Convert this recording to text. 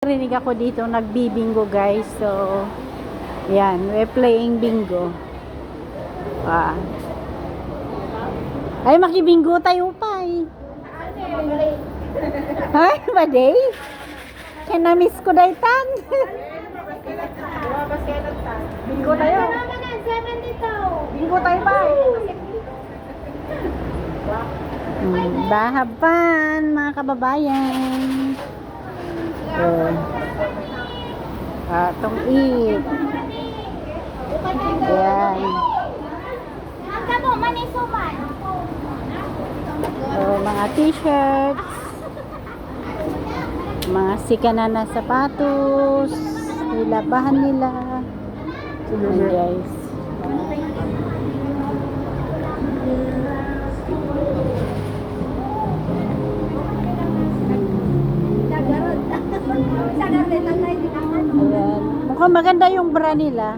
Rinig ako dito nagbibingo guys. So, yan. We're playing bingo. Ay, makibingo tayo pa eh. Ay, maday? Kinamiss ko daytan. Bingo tayo. Bingo tayo pa eh. Bahaban, mga kababayan. Atong eat. Ayan. Mga t-shirts. Mga sikanan na sapatos. Nilabahan nila. Ayan guys. Ayan. Mukhang maganda yung bra nila.